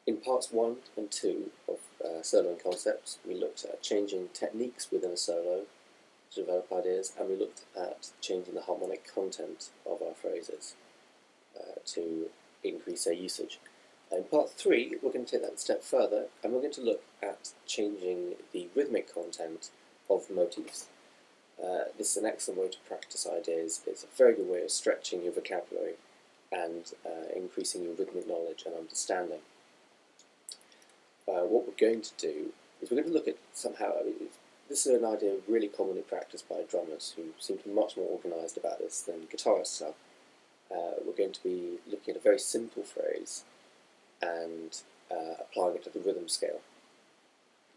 In parts 1 and 2 of soloing concepts, we looked at changing techniques within a solo to develop ideas, and we looked at changing the harmonic content of our phrases to increase their usage. In part 3, we're going to take that a step further, and we're going to look at changing the rhythmic content of motifs. This is an excellent way to practice ideas. It's a very good way of stretching your vocabulary and increasing your rhythmic knowledge and understanding. What we're going to do is we're going to look at somehow, this is an idea really commonly practiced by drummers who seem to be much more organised about this than guitarists are. We're going to be looking at a very simple phrase and applying it to the rhythm scale,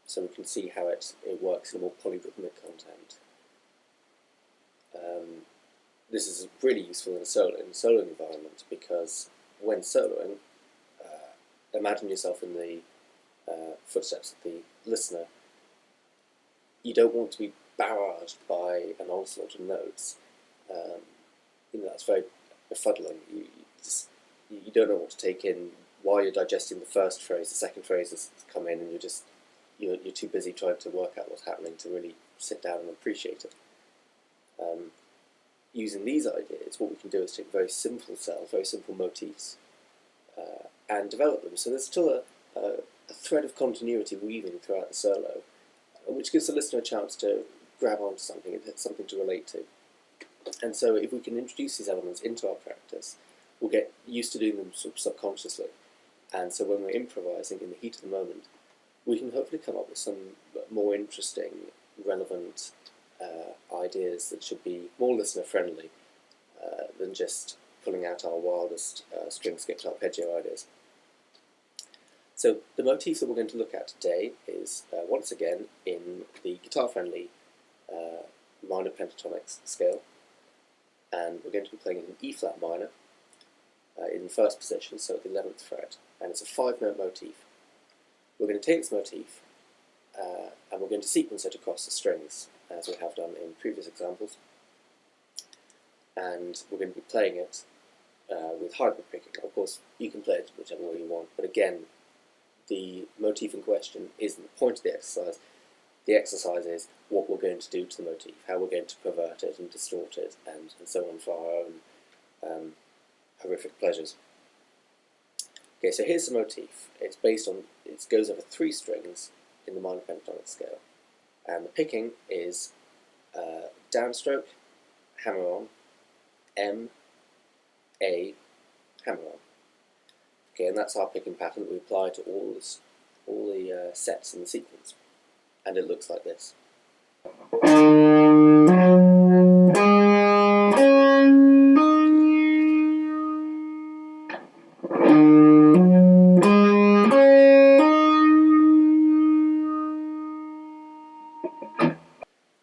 so we can see how it works in a more polyrhythmic content. This is really useful in a soloing environment, because when soloing, imagine yourself in the footsteps of the listener. You don't want to be barraged by an onslaught of notes. That's very befuddling. You don't know what to take in while you're digesting the first phrase. The second phrase has come in, and you're too busy trying to work out what's happening to really sit down and appreciate it. Using these ideas, what we can do is take very simple cells, very simple motifs, and develop them. So there's still a thread of continuity weaving throughout the solo, which gives the listener a chance to grab onto something to relate to. And so if we can introduce these elements into our practice, we'll get used to doing them sort of subconsciously. And so when we're improvising in the heat of the moment, we can hopefully come up with some more interesting, relevant ideas that should be more listener-friendly than just pulling out our wildest string-skipped arpeggio ideas. So the motif that we're going to look at today is, once again, in the guitar-friendly minor pentatonic scale, and we're going to be playing in an E-flat minor in the first position, so at the 11th fret, and it's a 5-note motif. We're going to take this motif and we're going to sequence it across the strings, as we have done in previous examples, and we're going to be playing it with hybrid picking. Of course, you can play it whichever way you want, but again, the motif in question isn't the point of the exercise. The exercise is what we're going to do to the motif, how we're going to pervert it and distort it, and so on for our own horrific pleasures. Okay, so here's the motif. It's based on, it goes over 3 strings in the minor pentatonic scale, and the picking is downstroke, hammer on, M, A, hammer on. Okay, and that's our picking pattern that we apply to all the sets in the sequence, and it looks like this.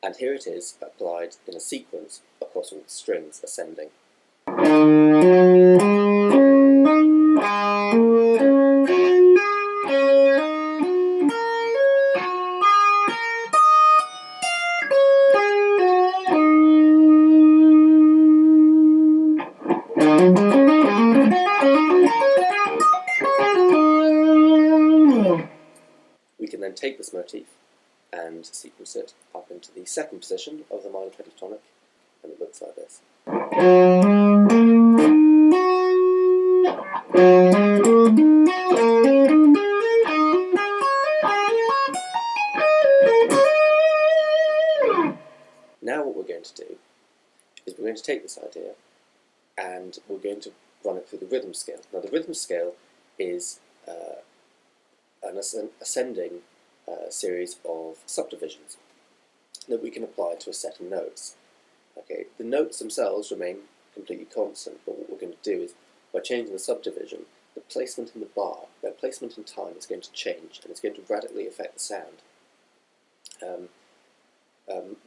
And here it is applied in a sequence across all the strings, ascending. We can then take this motif and sequence it up into the second position of the minor pentatonic, and it looks like this. Now what we're going to do is we're going to take this idea and we're going to run it through the rhythm scale. Now the rhythm scale is an ascending series of subdivisions that we can apply to a set of notes. Okay, the notes themselves remain completely constant, but what we're going to do is, by changing the subdivision, the placement in the bar, their placement in time, is going to change, and it's going to radically affect the sound.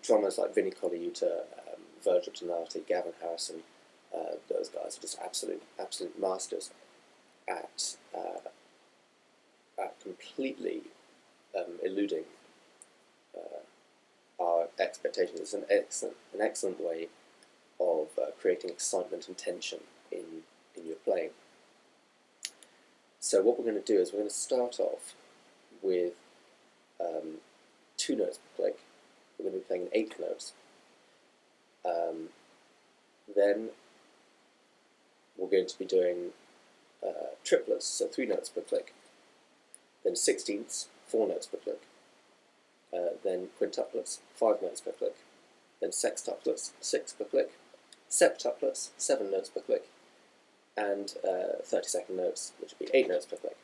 Drummers like Vinnie Colaiuta, Virgil Donati, Gavin Harrison, those guys are just absolute masters at completely eluding our expectations. It's an excellent way of creating excitement and tension in your playing. So what we're going to do is we're going to start off with 2 notes per click. We're going to be playing in 8th notes. Then we're going to be doing triplets, so 3 notes per click. Then 16ths, 4 notes per click. Then quintuplets, 5 notes per click. Then sextuplets, 6 per click. Septuplets, 7 notes per click. And 30-second notes, which would be 8 notes per click.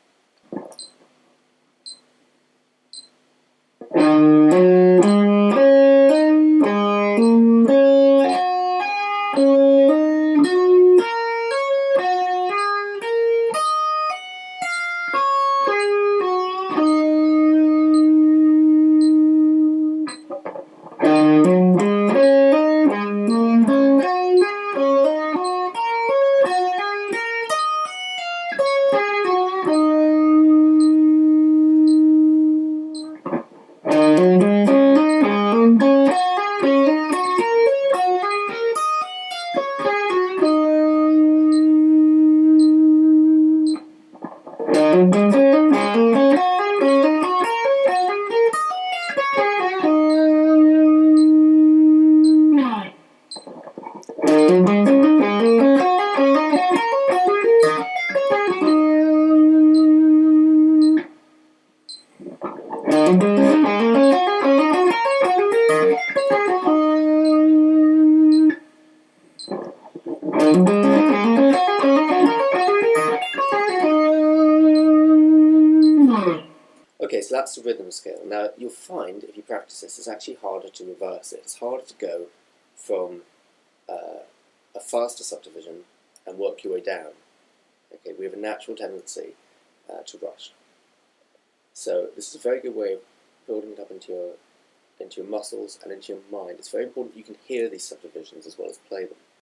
Okay, so that's the rhythm scale. Now, you'll find, if you practice this, it's actually harder to reverse it. It's harder to go from a faster subdivision and work your way down. Okay, we have a natural tendency to rush. So this is a very good way of building it up into your muscles and into your mind. It's very important you can hear these subdivisions as well as play them.